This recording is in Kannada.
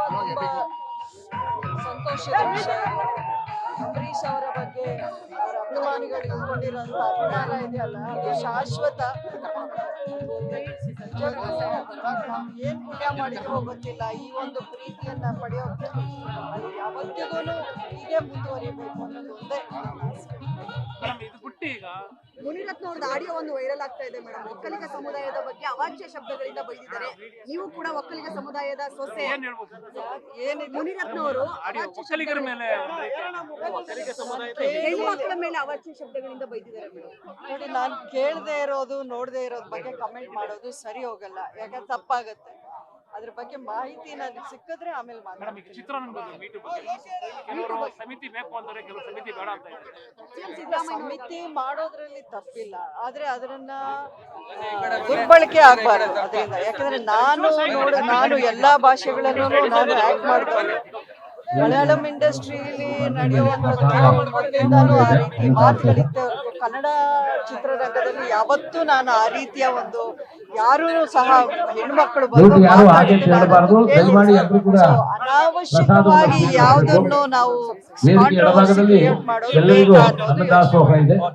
ತುಂಬಾ ಸಂತೋಷದ ವಿಷಯ. ಅಂಬರೀಷ್ ಅವರ ಬಗ್ಗೆ ಅವರ ಅಭಿಮಾನಿಗಳು ಇಟ್ಕೊಂಡಿರೋಂಥ ಅಭಿಮಾನ ಇದೆಯಲ್ಲ, ಅದು ಶಾಶ್ವತ. ಏನ್ ಪುಣ್ಯ ಮಾಡಿದ್ರೂ ಗೊತ್ತಿಲ್ಲ, ಈ ಒಂದು ಪ್ರೀತಿಯನ್ನ ಪಡೆಯೋಕೆ ಅದು ಯಾವತ್ತಿಗೂ ಹೀಗೆ ಮುಂದುವರಿಬೇಕು ಅನ್ನೋದು ಒಂದೇ. ಮುನಿರತ್ನ ಅವ್ರದ್ದು ಆಡಿಯೋ ಒಂದು ವೈರಲ್ ಆಗ್ತಾ ಇದೆ ಮೇಡಮ್. ಒಕ್ಕಲಿಗ ಸಮುದಾಯದ ಬಗ್ಗೆ ಅವಾಚ್ಯ ಶಬ್ದಗಳಿಂದ ಬೈದಿದ್ದಾರೆ. ನೀವು ಕೂಡ ಒಕ್ಕಲಿಗ ಸಮುದಾಯದ ಸೊಸೆ. ಮುನಿರತ್ನ ಅವರು ಹೆಣ್ಮಕ್ಳ ಮೇಲೆ ಅವಾಚ್ಯ ಶಬ್ದಗಳಿಂದ ಬೈದಿದ್ದಾರೆ ಮೇಡಮ್. ನೋಡಿ, ನಾನು ಕೇಳದೆ ಇರೋದು ನೋಡದೆ ಇರೋದ್ ಬಗ್ಗೆ ಕಮೆಂಟ್ ಮಾಡೋದು ಸರಿ ಹೋಗಲ್ಲ, ಯಾಕಂದ್ರೆ ತಪ್ಪಾಗತ್ತೆ. ಅದ್ರ ಬಗ್ಗೆ ಮಾಹಿತಿ ನನಗೆ ಸಿಕ್ಕಿದ್ರೆ ಆಮೇಲೆ ಸಮಿತಿ ಮಾಡೋದ್ರಲ್ಲಿ ತಪ್ಪಿಲ್ಲ, ಆದ್ರೆ ಅದನ್ನ ದುರ್ಬಳಕೆ ಆಗ್ಬಾರ್ದು ಅದರಿಂದ. ಯಾಕಂದ್ರೆ ನಾನು ಎಲ್ಲಾ ಭಾಷೆಗಳಲ್ಲೂ ನಾನು ಆಕ್ಟ್ ಮಾಡ್ತೇನೆ. ಮಲಯಾಳಂ ಇಂಡಸ್ಟ್ರಿಯಲ್ಲಿ ನಡೆಯುವಂತದ್ದು ಆ ರೀತಿ ಮಾತುಗಳಿದ್ದ ಕನ್ನಡ ಚಿತ್ರರಂಗದಲ್ಲಿ ಯಾವತ್ತೂ ನಾನು ಆ ರೀತಿಯ ಒಂದು ಯಾರೂ ಸಹ ಹೆಣ್ಮಕ್ಳು ಬಂದು ಅನಾವಶ್ಯಕವಾಗಿ ಯಾವುದನ್ನು ನಾವು ಮಾಡೋದು